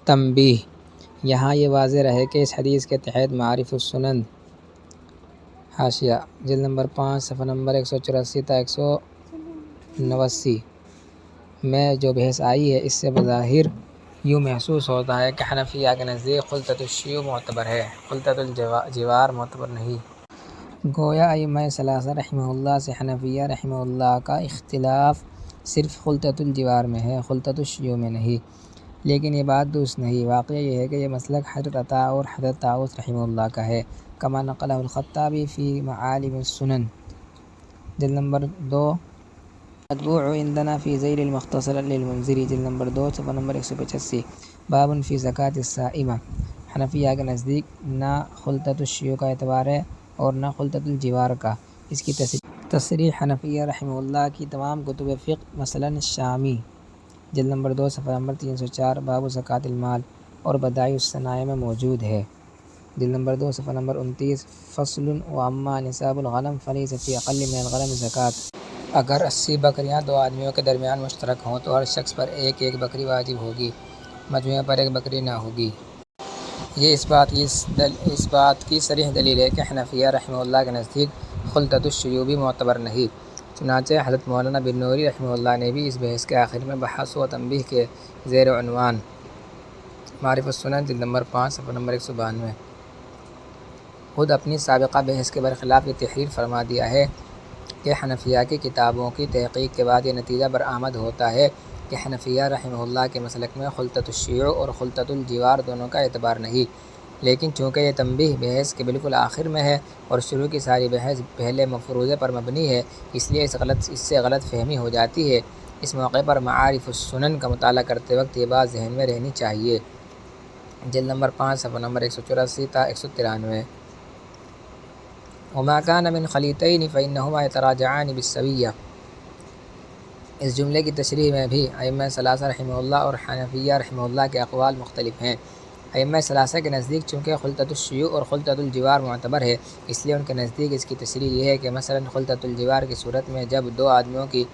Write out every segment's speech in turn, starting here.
تنبیہ، یہاں یہ واضح رہے کہ اس حدیث کے تحت معارف السنن حاشیہ جلد نمبر 5 صفحہ نمبر 184 تا 189 میں جو بحث آئی ہے، اس سے بظاہر یوں محسوس ہوتا ہے کہ حنفیہ کے نزدیک خلطۃ الشیوع معتبر ہے، خلطۃ الجوار معتبر نہیں۔ گویا ائمہ ثلاثہ رحمہ اللہ سے حنفیہ رحمہ اللہ کا اختلاف صرف خلطۃ الجوار میں ہے، خلطۃ الشیوع میں نہیں۔ لیکن یہ بات درست نہیں۔ واقعہ یہ ہے کہ یہ مسلک حضرت عطاء اور حضرت طاؤس رحمہ اللہ کا ہے، کما نقلہ الخطابی فی معالم السنن جلد نمبر 2 مطبوع عندنا فی ذیل المختصر للمنذری جلد نمبر 2 صفحہ نمبر 185 باب فی زکوٰۃ الصائمہ۔ حنفیہ کے نزدیک نہ خلطۃ الشیوع کا اعتبار ہے اور نہ خلطۃ الجوار کا۔ اس کی تصریح حنفیہ رحمہ اللہ کی تمام کتب فقہ مثلاً شامی جلد نمبر 2 صفحہ نمبر 304 باب زکوٰۃ المال اور بدائع الصنائع میں موجود ہے، جلد نمبر 2 صفحہ نمبر 29 فصل واما نصاب الغنم فلیس فی اقل من الغنم زکوٰۃ۔ اگر 80 بکریاں دو آدمیوں کے درمیان مشترک ہوں تو ہر شخص پر ایک ایک بکری واجب ہوگی، مجموعے پر ایک بکری نہ ہوگی۔ یہ اس بات کی صریح دلیل ہے کہ حنفیہ رحمہ اللہ کے نزدیک خلطۃ الشیوع بھی معتبر نہیں۔ چنانچہ حضرت مولانا بن نوری رحمہ اللہ نے بھی اس بحث کے آخر میں بحث و تنبیہ کے زیر عنوان معارف السنن جلد نمبر 5 صفحہ نمبر 192 خود اپنی سابقہ بحث کے برخلاف یہ تحریر فرما دیا ہے کہ حنفیہ کی کتابوں کی تحقیق کے بعد یہ نتیجہ برآمد ہوتا ہے کہ حنفیہ رحمہ اللہ کے مسلک میں خلطۃ الشیوع اور خلطۃ الجوار دونوں کا اعتبار نہیں۔ لیکن چونکہ یہ تنبیہ بحث کے بالکل آخر میں ہے اور شروع کی ساری بحث پہلے مفروضے پر مبنی ہے، اس لیے اس سے غلط فہمی ہو جاتی ہے۔ اس موقع پر معارف السنن کا مطالعہ کرتے وقت یہ بات ذہن میں رہنی چاہیے، جلد نمبر 5 صفحہ نمبر 184 تا 193 وما كان من خلیطین فإنہما یتراجعان بالسویہ۔ اس جملے کی تشریح میں بھی ائمہ ثلاثہ رحمہ اللہ اور حنفیہ رحمہ اللہ کے اقوال مختلف ہیں۔ ائمہ ثلاثہ کے نزدیک چونکہ خلطۃ الشیوع اور خلطۃ الجوار معتبر ہے، اس لیے ان کے نزدیک اس کی تشریح یہ ہے کہ مثلاً خلطۃ الجوار کی صورت میں جب دو آدمیوں کی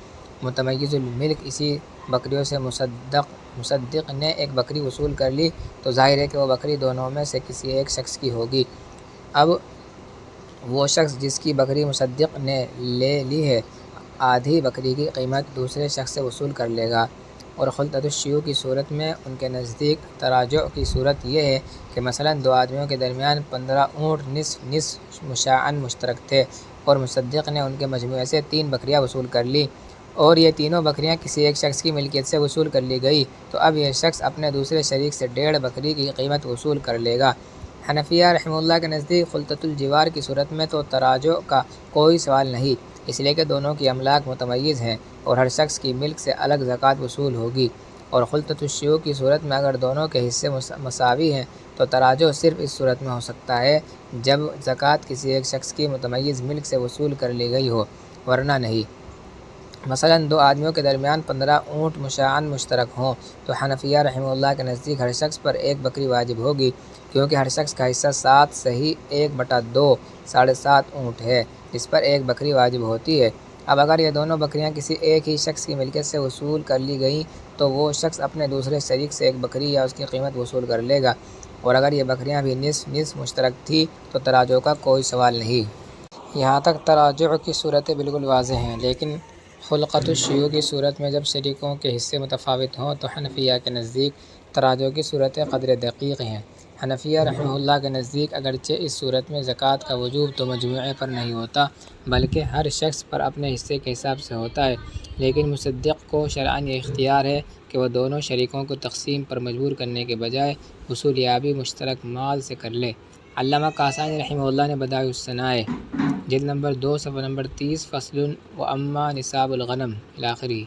متمیز الملک اسی بکریوں سے مصدق نے ایک بکری وصول کر لی تو ظاہر ہے کہ وہ بکری دونوں میں سے کسی ایک شخص کی ہوگی۔ اب وہ شخص جس کی بکری مصدق نے لے لی ہے، آدھی بکری کی قیمت دوسرے شخص سے وصول کر لے گا۔ اور خلطۃ الشیوع کی صورت میں ان کے نزدیک تراجع کی صورت یہ ہے کہ مثلاً دو آدمیوں کے درمیان 15 اونٹ نصف مشاعاً مشترک تھے اور مصدق نے ان کے مجموعے سے 3 بکریاں وصول کر لی اور یہ تینوں بکریاں کسی ایک شخص کی ملکیت سے وصول کر لی گئی، تو اب یہ شخص اپنے دوسرے شریک سے 1.5 بکری کی قیمت وصول کر لے گا۔ حنفیہ رحمہ اللہ کے نزدیک خلطۃ الجوار کی صورت میں تو تراجع کا کوئی سوال نہیں، اس لیے کہ دونوں کی املاک متمیز ہیں اور ہر شخص کی ملک سے الگ زکوٰۃ وصول ہوگی۔ اور خلطۃ الشیوع کی صورت میں اگر دونوں کے حصے مساوی ہیں تو تراجع صرف اس صورت میں ہو سکتا ہے جب زکوٰۃ کسی ایک شخص کی متمیز ملک سے وصول کر لی گئی ہو، ورنہ نہیں۔ مثلاً دو آدمیوں کے درمیان 15 اونٹ مشاعاً مشترک ہوں تو حنفیہ رحمہ اللہ کے نزدیک ہر شخص پر ایک بکری واجب ہوگی، کیونکہ ہر شخص کا حصہ 7 صحیح 1/2 7.5 اونٹ ہے، جس پر ایک بکری واجب ہوتی ہے۔ اب اگر یہ دونوں بکریاں کسی ایک ہی شخص کی ملکیت سے وصول کر لی گئیں تو وہ شخص اپنے دوسرے شریک سے ایک بکری یا اس کی قیمت وصول کر لے گا، اور اگر یہ بکریاں بھی نصف مشترک تھیں تو تراجع کا کوئی سوال نہیں۔ یہاں تک تراجع کی صورتیں بالکل واضح ہیں، لیکن خلطۃ الشیوع کی صورت میں جب شریکوں کے حصے متفاوت ہوں تو حنفیہ کے نزدیک تراجع کی صورتیں قدر دقیق ہیں۔ حنفیہ رحمہ اللہ کے نزدیک اگرچہ اس صورت میں زکوٰۃ کا وجوب تو مجموعے پر نہیں ہوتا بلکہ ہر شخص پر اپنے حصے کے حساب سے ہوتا ہے، لیکن مصدق کو شرعاً یہ اختیار ہے کہ وہ دونوں شریکوں کو تقسیم پر مجبور کرنے کے بجائے وصولیابی مشترک مال سے کر لے۔ علامہ کاسانی رحمہ اللہ نے بدائع الصنائع جلد نمبر 2 صفحہ نمبر 30 فصل واما نصاب الغنم الاخری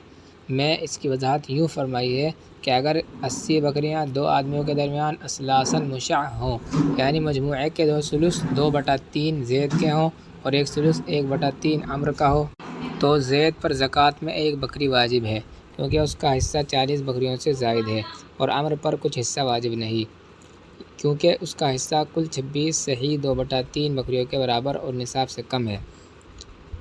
میں اس کی وضاحت یوں فرمائی ہے کہ اگر 80 بکریاں دو آدمیوں کے درمیان اثلاثاً مشاع ہوں، یعنی مجموعے کے 2 ثلث 2/3 زید کے ہوں اور 1 ثلث 1/3 عمرو کا ہو، تو زید پر زکوٰۃ میں 1 بکری واجب ہے کیونکہ اس کا حصہ 40 بکریوں سے زائد ہے، اور عمرو پر کچھ حصہ واجب نہیں کیونکہ اس کا حصہ کل 26 صحیح 2/3 بکریوں کے برابر اور نصاب سے کم ہے۔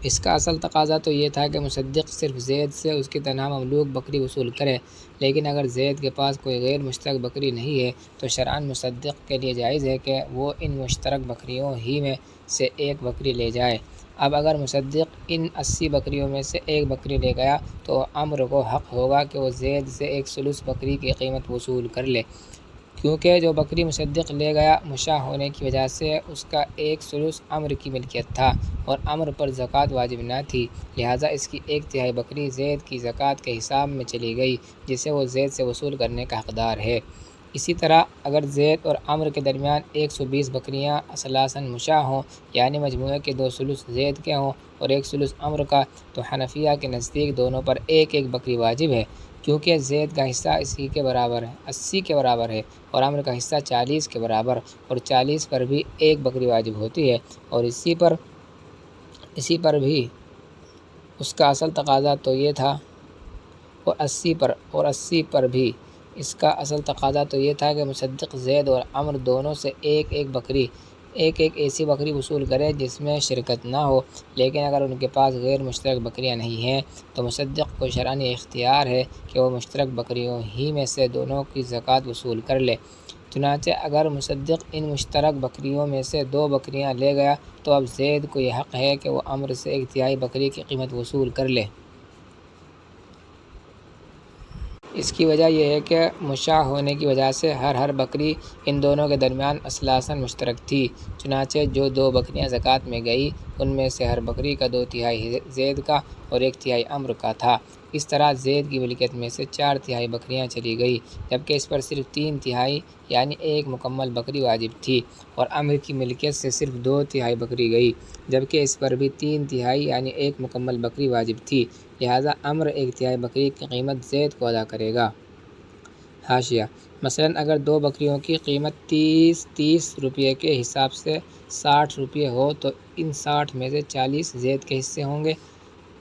اس کا اصل تقاضا تو یہ تھا کہ مصدق صرف زید سے اس کی تنہا مملوک بکری وصول کرے، لیکن اگر زید کے پاس کوئی غیر مشترک بکری نہیں ہے تو شرعاً مصدق کے لیے جائز ہے کہ وہ ان مشترک بکریوں ہی میں سے ایک بکری لے جائے۔ اب اگر مصدق ان 80 بکریوں میں سے ایک بکری لے گیا تو عمرو کو حق ہوگا کہ وہ زید سے ایک ثلث بکری کی قیمت وصول کر لے، کیونکہ جو بکری مصدق لے گیا مشاع ہونے کی وجہ سے اس کا ایک ثلث عمرو کی ملکیت تھا اور عمرو پر زکوٰۃ واجب نہ تھی، لہٰذا اس کی 1/3 بکری زید کی زکوٰۃ کے حساب میں چلی گئی جسے وہ زید سے وصول کرنے کا حقدار ہے۔ اسی طرح اگر زید اور عمرو کے درمیان 120 بکریاں اثلاثاً مشاع ہوں، یعنی مجموعے کے 2 ثلث زید کے ہوں اور 1 ثلث عمرو کا، تو حنفیہ کے نزدیک دونوں پر ایک ایک بکری واجب ہے، کیونکہ زید کا حصہ 80 کے برابر ہے اور عمرو کا حصہ 40 کے برابر، اور 40 پر بھی ایک بکری واجب ہوتی ہے، اور اسی پر بھی اس کا اصل تقاضا تو یہ تھا اور 80 پر بھی اس کا اصل تقاضا تو یہ تھا کہ مصدق زید اور عمرو دونوں سے ایک ایک ایسی بکری وصول کرے جس میں شرکت نہ ہو، لیکن اگر ان کے پاس غیر مشترک بکریاں نہیں ہیں تو مصدق کو شرعاً یہ اختیار ہے کہ وہ مشترک بکریوں ہی میں سے دونوں کی زکوٰۃ وصول کر لے۔ چنانچہ اگر مصدق ان مشترک بکریوں میں سے 2 بکریاں لے گیا تو اب زید کو یہ حق ہے کہ وہ عمرو سے 1/3 بکری کی قیمت وصول کر لے۔ اس کی وجہ یہ ہے کہ مشاع ہونے کی وجہ سے ہر بکری ان دونوں کے درمیان اثلاثاً مشترک تھی، چنانچہ جو 2 بکریاں زکوٰۃ میں گئی ان میں سے ہر بکری کا 2/3 زید کا اور 1/3 عمرو کا تھا۔ اس طرح زید کی ملکیت میں سے 4/3 بکریاں چلی گئی، جبکہ اس پر صرف 3/3 یعنی 1 مکمل بکری واجب تھی، اور عمرو کی ملکیت سے صرف 2/3 بکری گئی، جبکہ اس پر بھی 3/3 یعنی 1 مکمل بکری واجب تھی، لہٰذا عمرو 1/3 بکری کی قیمت زید کو ادا کرے گا۔ حاشیہ: مثلاً اگر 2 بکریوں کی قیمت 30 روپے کے حساب سے 60 روپے ہو تو ان 60 میں سے 40 زید کے حصے ہوں گے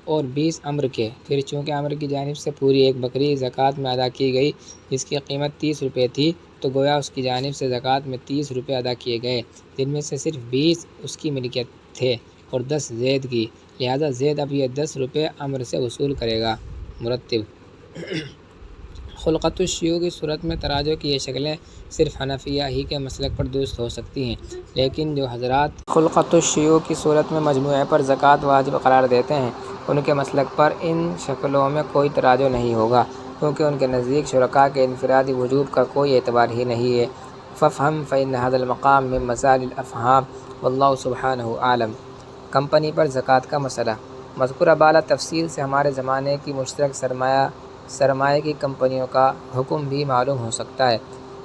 اور 20 عمرو کے۔ پھر چونکہ عمرو کی جانب سے پوری 1 بکری زکوٰۃ میں ادا کی گئی جس کی قیمت 30 روپے تھی، تو گویا اس کی جانب سے زکوٰۃ میں 30 روپے ادا کیے گئے، جن میں سے صرف 20 اس کی ملکیت تھے اور 10 زید کی، لہٰذا زید اب یہ 10 روپے عمرو سے وصول کرے گا۔ مرتب خلقۃ الشیوع کی صورت میں تراجع کی یہ شکلیں صرف حنفیہ ہی کے مسلک پر درست ہو سکتی ہیں، لیکن جو حضرات خلقۃ الشیوع کی صورت میں مجموعے پر زکوٰۃ واجب قرار دیتے ہیں ان کے مسلک پر ان شکلوں میں کوئی تراجع نہیں ہوگا، کیونکہ ان کے نزدیک شرکاء کے انفرادی وجوب کا کوئی اعتبار ہی نہیں ہے۔ فافہم فإن هذا المقام من مسائل الافہام واللہ سبحانہ اعلم۔ کمپنی پر زکوٰۃ کا مسئلہ۔ مذکورہ بالا تفصیل سے ہمارے زمانے کی مشترک سرمایہ کی کمپنیوں کا حکم بھی معلوم ہو سکتا ہے۔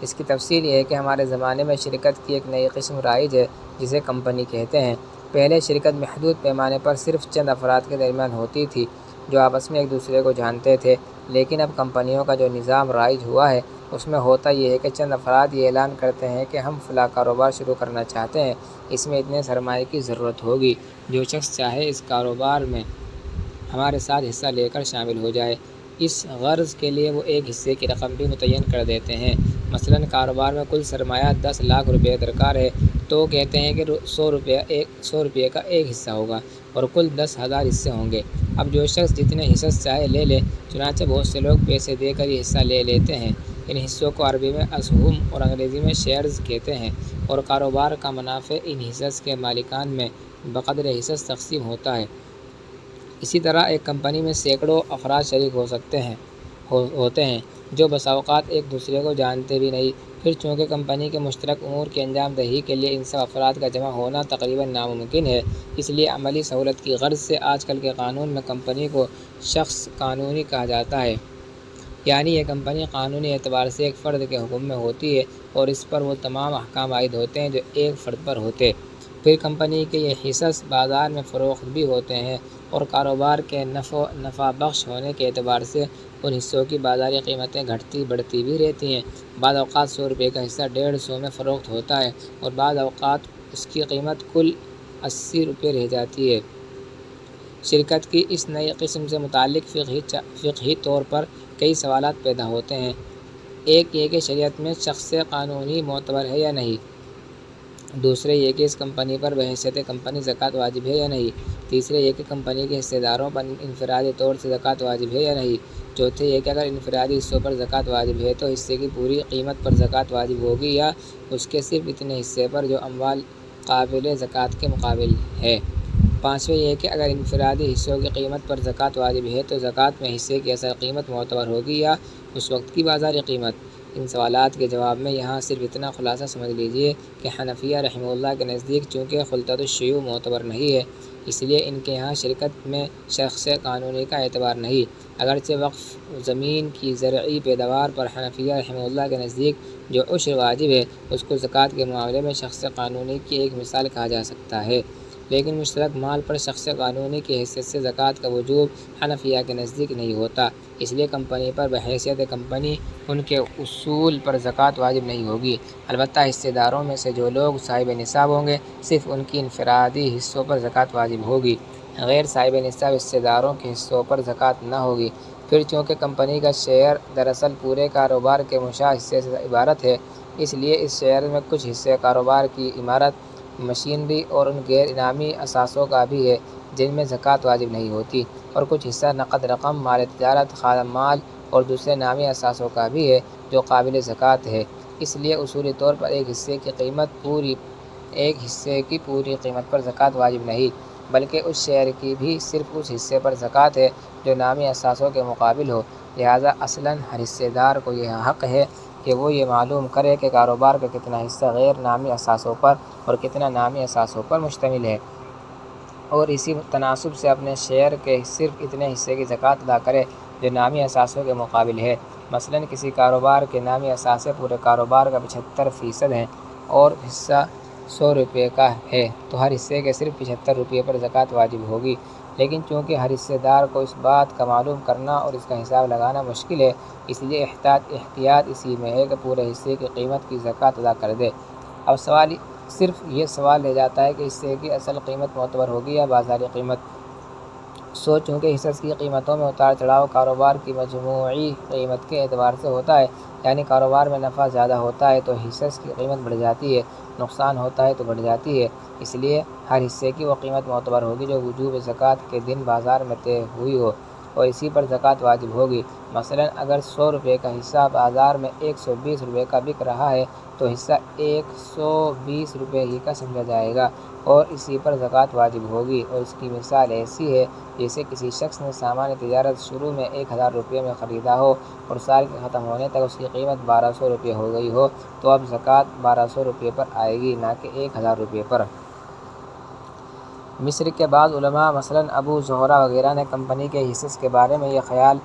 اس کی تفصیل یہ ہے کہ ہمارے زمانے میں شرکت کی ایک نئی قسم رائج ہے جسے کمپنی کہتے ہیں۔ پہلے شرکت محدود پیمانے پر صرف چند افراد کے درمیان ہوتی تھی جو آپس میں ایک دوسرے کو جانتے تھے، لیکن اب کمپنیوں کا جو نظام رائج ہوا ہے اس میں ہوتا یہ ہے کہ چند افراد یہ اعلان کرتے ہیں کہ ہم فلاں کاروبار شروع کرنا چاہتے ہیں، اس میں اتنے سرمایے کی ضرورت ہوگی، جو شخص چاہے اس کاروبار میں ہمارے ساتھ حصہ لے کر شامل ہو جائے۔ اس غرض کے لیے وہ ایک حصے کی رقم بھی متعین کر دیتے ہیں۔ مثلاً کاروبار میں کل سرمایہ 10 لاکھ روپے درکار ہے تو کہتے ہیں کہ 100 روپے کا ایک حصہ ہوگا اور کل 10,000 حصے ہوں گے۔ اب جو شخص جتنے حصص چاہے لے لے، چنانچہ بہت سے لوگ پیسے دے کر یہ حصہ لے لیتے ہیں۔ ان حصوں کو عربی میں اسہم اور انگریزی میں شیئرز کہتے ہیں، اور کاروبار کا منافع ان حصص کے مالکان میں بقدر حصص تقسیم ہوتا ہے۔ اسی طرح ایک کمپنی میں سینکڑوں افراد شریک ہوتے ہیں جو بسا اوقات ایک دوسرے کو جانتے بھی نہیں۔ پھر چونکہ کمپنی کے مشترک امور کی انجام دہی کے لیے ان سب افراد کا جمع ہونا تقریباً ناممکن ہے، اس لیے عملی سہولت کی غرض سے آج کل کے قانون میں کمپنی کو شخص قانونی کہا جاتا ہے، یعنی یہ کمپنی قانونی اعتبار سے ایک فرد کے حکم میں ہوتی ہے اور اس پر وہ تمام احکام عائد ہوتے ہیں جو ایک فرد پر ہوتے۔ پھر کمپنی کے یہ حصص بازار میں فروخت بھی ہوتے ہیں اور کاروبار کے نفع بخش ہونے کے اعتبار سے ان حصوں کی بازاری قیمتیں گھٹتی بڑھتی بھی رہتی ہیں۔ بعض اوقات 100 روپے کا حصہ 150 میں فروخت ہوتا ہے اور بعض اوقات اس کی قیمت کل 80 روپے رہ جاتی ہے۔ شرکت کی اس نئی قسم سے متعلق فقہی طور پر کئی سوالات پیدا ہوتے ہیں۔ ایک یہ کہ شریعت میں شخص قانونی معتبر ہے یا نہیں۔ دوسرے یہ کہ اس کمپنی پر بحیثیت کمپنی زکوٰۃ واجب ہے یا نہیں۔ تیسرے یہ کہ کمپنی کے حصے داروں پر انفرادی طور سے زکوٰۃ واجب ہے یا نہیں۔ چوتھے یہ کہ اگر انفرادی حصوں پر زکوٰۃ واجب ہے تو حصے کی پوری قیمت پر زکوٰۃ واجب ہوگی یا اس کے صرف اتنے حصے پر جو اموال قابل زکوٰۃ کے مقابل ہے۔ پانچویں یہ کہ اگر انفرادی حصوں کی قیمت پر زکوٰۃ واجب ہے تو زکوٰۃ میں حصے کی اصل قیمت معتبر ہوگی یا اس وقت کی بازاری قیمت۔ ان سوالات کے جواب میں یہاں صرف اتنا خلاصہ سمجھ لیجیے کہ حنفیہ رحمہ اللہ کے نزدیک چونکہ خلطۃ الشیوع معتبر نہیں ہے اس لیے ان کے یہاں شرکت میں شخص قانونی کا اعتبار نہیں۔ اگرچہ وقف زمین کی زرعی پیداوار پر حنفیہ رحمہ اللہ کے نزدیک جو عشر واجب ہے اس کو زکوٰۃ کے معاملے میں شخص قانونی کی ایک مثال کہا جا سکتا ہے، لیکن مشترک مال پر شخص قانونی کی حیثیت سے زکوٰۃ کا وجوب حنفیہ کے نزدیک نہیں ہوتا، اس لیے کمپنی پر بحیثیت کمپنی ان کے اصول پر زکوٰۃ واجب نہیں ہوگی۔ البتہ حصے داروں میں سے جو لوگ صاحب نصاب ہوں گے صرف ان کی انفرادی حصوں پر زکوٰۃ واجب ہوگی، غیر صاحب نصاب حصے داروں کے حصوں پر زکوٰۃ نہ ہوگی۔ پھر چونکہ کمپنی کا شیئر دراصل پورے کاروبار کے مشاع حصے سے عبارت ہے اس لیے اس شیئر میں کچھ حصے کاروبار کی عمارت، مشینری اور ان غیر انعامی اثاثوں کا بھی ہے جن میں زکوٰۃ واجب نہیں ہوتی، اور کچھ حصہ نقد رقم، مال تجارت، خام مال اور دوسرے نامی اثاثوں کا بھی ہے جو قابل زکوٰۃ ہے۔ اس لیے اصولی طور پر ایک حصے کی پوری قیمت پر زکوٰۃ واجب نہیں، بلکہ اس شیئر کی بھی صرف اس حصے پر زکوٰۃ ہے جو نامی اثاثوں کے مقابل ہو۔ لہٰذا اصلاً ہر حصے دار کو یہ حق ہے کہ وہ یہ معلوم کرے کہ کاروبار کا کتنا حصہ غیر نامی اثاثوں پر اور کتنا نامی اثاثوں پر مشتمل ہے، اور اسی تناسب سے اپنے شیئر کے صرف اتنے حصے کی زکوٰۃ ادا کرے جو نامی اثاثوں کے مقابل ہے۔ مثلاً کسی کاروبار کے نامی اثاثے پورے کاروبار کا 75% ہیں اور حصہ 100 روپے کا ہے تو ہر حصے کے صرف 75 روپے پر زکوٰۃ واجب ہوگی، لیکن چونکہ ہر حصے دار کو اس بات کا معلوم کرنا اور اس کا حساب لگانا مشکل ہے اس لیے احتیاط اسی میں ہے کہ پورے حصے کی قیمت کی زکوٰۃ ادا کر دے۔ اب صرف یہ سوال رہ جاتا ہے کہ حصے کی اصل قیمت معتبر ہوگی یا بازاری قیمت۔ چونکہ حصص کی قیمتوں میں اتار چڑھاؤ کاروبار کی مجموعی قیمت کے اعتبار سے ہوتا ہے، یعنی کاروبار میں نفع زیادہ ہوتا ہے تو حصص کی قیمت بڑھ جاتی ہے، نقصان ہوتا ہے تو گھٹ جاتی ہے، اس لیے ہر حصے کی وہ قیمت معتبر ہوگی جو وجوب زکوٰۃ کے دن بازار میں طے ہوئی ہو اور اسی پر زکوٰۃ واجب ہوگی۔ مثلاً اگر 100 روپے کا حصہ بازار میں 120 روپے کا بک رہا ہے تو حصہ 120 روپے ہی کا سمجھا جائے گا اور اسی پر زکوٰۃ واجب ہوگی، اور اس کی مثال ایسی ہے جیسے کسی شخص نے سامان تجارت شروع میں 1000 روپے میں خریدا ہو اور سال کے ختم ہونے تک اس کی قیمت 1200 روپے ہو گئی ہو تو اب زکوٰۃ 1200 روپے پر آئے گی نہ کہ 1000 روپے پر۔ مصر کے بعض علماء مثلاً ابو زہرہ وغیرہ نے کمپنی کے حصص کے بارے میں یہ خیال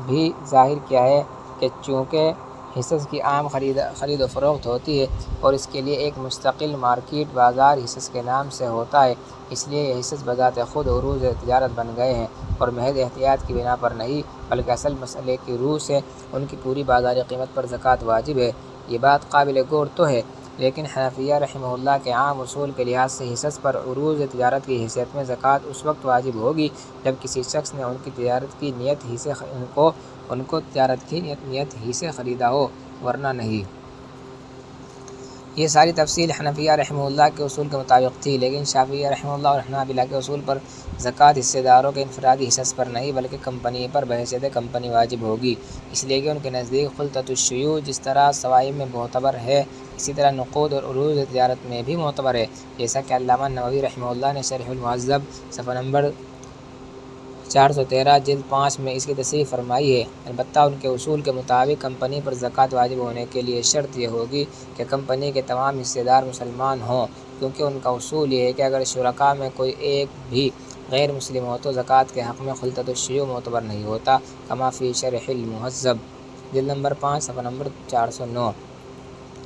بھی ظاہر کیا ہے کہ چونکہ حصص کی عام خرید و فروخت ہوتی ہے اور اس کے لیے ایک مستقل مارکیٹ بازار حصص کے نام سے ہوتا ہے اس لیے یہ حصص بذات خود عروض تجارت بن گئے ہیں اور محض احتیاط کی بنا پر نہیں بلکہ اصل مسئلے کی روح سے ان کی پوری بازاری قیمت پر زکوٰۃ واجب ہے۔ یہ بات قابل غور تو ہے، لیکن حنفیہ رحمہ اللہ کے عام اصول کے لحاظ سے حصص پر عروض تجارت کی حیثیت میں زکوٰۃ اس وقت واجب ہوگی جب کسی شخص نے ان کو تجارت کی نیت ہی سے خریدا ہو، ورنہ نہیں۔ یہ ساری تفصیل حنفیہ رحمہ اللہ کے اصول کے مطابق تھی، لیکن شافعیہ رحمہ اللہ اور حنابلہ کے اصول پر زکوٰۃ حصے داروں کے انفرادی حصص پر نہیں بلکہ کمپنی پر بحیثیت کمپنی واجب ہوگی، اس لیے کہ ان کے نزدیک خلطۃ الشیوع جس طرح صوائب میں معتبر ہے اسی طرح نقود اور عروض تجارت میں بھی معتبر ہے، جیسا کہ علامہ نووی رحمہ اللہ نے شرح المہذب صفحہ نمبر 413 جلد 5 میں اس کی تصریح فرمائی ہے۔ البتہ ان کے اصول کے مطابق کمپنی پر زکوٰۃ واجب ہونے کے لیے شرط یہ ہوگی کہ کمپنی کے تمام حصے دار مسلمان ہوں، کیونکہ ان کا اصول یہ ہے کہ اگر شرکاء میں کوئی ایک بھی غیر مسلم ہو تو زکوٰۃ کے حق میں خلطۃ الشیوع معتبر نہیں ہوتا، کما فی شرح المہذب جلد نمبر 5 صفحہ نمبر 409۔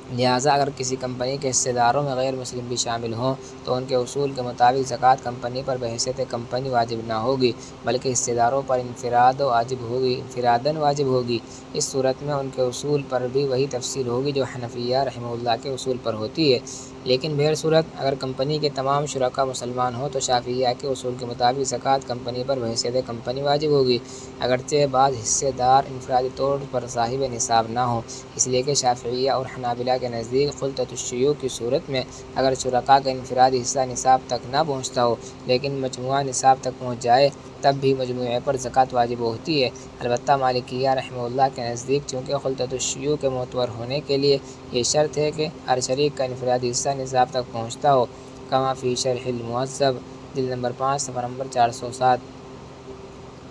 لہٰذا اگر کسی کمپنی کے حصے داروں میں غیر مسلم بھی شامل ہوں تو ان کے اصول کے مطابق زکوٰۃ کمپنی پر بحیثیت کمپنی واجب نہ ہوگی بلکہ حصے داروں پر انفراداً واجب ہوگی۔ اس صورت میں ان کے اصول پر بھی وہی تفصیل ہوگی جو حنفیہ رحمہ اللہ کے اصول پر ہوتی ہے، لیکن بہر صورت اگر کمپنی کے تمام شرکاء مسلمان ہوں تو شافعیہ کے اصول کے مطابق زکوٰۃ کمپنی پر بحیثیت کمپنی واجب ہوگی، اگرچہ بعض حصے دار انفرادی طور پر صاحب نصاب نہ ہوں، اس لیے کہ شافعیہ اور حنابلہ کے نزدیک خلطۃ الشیوع کی صورت میں اگر شرکاء کا انفرادی حصہ نصاب تک نہ پہنچتا ہو لیکن مجموعہ نصاب تک پہنچ جائے تب بھی مجموعے پر زکوٰۃ واجب ہوتی ہے۔ البتہ مالکیہ رحمہ اللہ کے نزدیک چونکہ خلطۃ الشیوع کے معتبر ہونے کے لیے یہ شرط ہے کہ ہر شریک کا انفرادی حصہ نصاب تک پہنچتا ہو، کما فی شرح المہذب جلد نمبر 5 صفحہ نمبر 407۔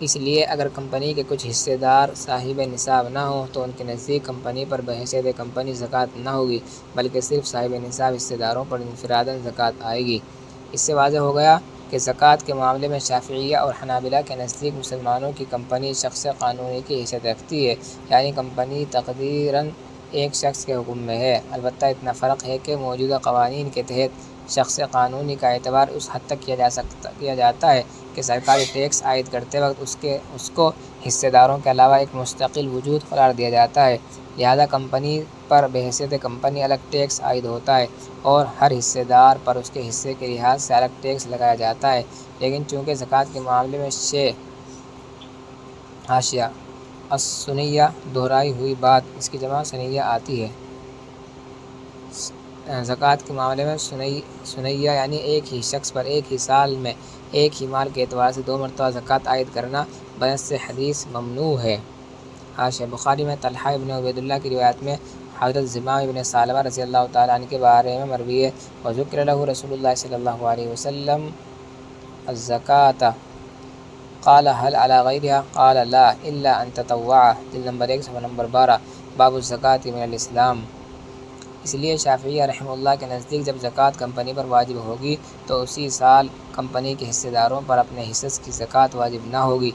اس لیے اگر کمپنی کے کچھ حصے دار صاحب نصاب نہ ہوں تو ان کے نزدیک کمپنی پر بحیثیت کمپنی زکوٰۃ نہ ہوگی بلکہ صرف صاحب نصاب حصے داروں پر انفراداً زکوٰۃ آئے گی۔ اس سے واضح ہو گیا کہ زکوٰۃ کے معاملے میں شافعیہ اور حنابلہ کے نزدیک مسلمانوں کی کمپنی شخص قانونی کی حیثیت رکھتی ہے، یعنی کمپنی تقدیراً ایک شخص کے حکم میں ہے۔ البتہ اتنا فرق ہے کہ موجودہ قوانین کے تحت شخص قانونی کا اعتبار اس حد تک کیا جاتا ہے کہ سرکاری ٹیکس عائد کرتے وقت اس کو حصے داروں کے علاوہ ایک مستقل وجود قرار دیا جاتا ہے، لہذا کمپنی پر بحیثیت کمپنی الگ ٹیکس عائد ہوتا ہے اور ہر حصے دار پر اس کے حصے کے لحاظ سے الگ ٹیکس لگایا جاتا ہے۔ لیکن چونکہ زکوٰۃ کے معاملے میں حاشیہ السنیہ دہرائی ہوئی بات، اس کی جمع سنیہ آتی ہے۔ زکوٰۃ کے معاملے میں سنیہ یعنی ایک ہی شخص پر ایک ہی سال میں ایک ہی مال کے اعتبار سے 2 مرتبہ زکوٰۃ عائد کرنا بنص حدیث ممنوع ہے۔ حاشیہ بخاری میں طلحہ ابن عبید اللہ کی روایت میں حضرت زمام ابن ثعلبہ رضی اللہ تعالیٰ عنہ کے بارے میں مروی ہے، وذکر لہ رسول اللہ صلی اللہ علیہ وسلم الزکاۃ قال هل علی غیرها قال لا الا ان تطوع، جلد نمبر 1 صفحہ نمبر 12، باب الزکاۃ من الاسلام۔ اس لیے شافعیہ رحمہ اللہ کے نزدیک جب زکوٰۃ کمپنی پر واجب ہوگی تو اسی سال کمپنی کے حصے داروں پر اپنے حصص کی زکوٰۃ واجب نہ ہوگی،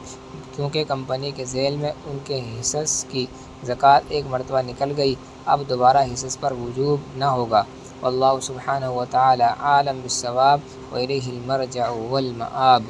کیونکہ کمپنی کے ذیل میں ان کے حصص کی زکوٰۃ ایک مرتبہ نکل گئی، اب دوبارہ حصص پر وجوب نہ ہوگا۔ واللہ سبحانہ وتعالی عالم بالصواب والیہ المرجع والمآب۔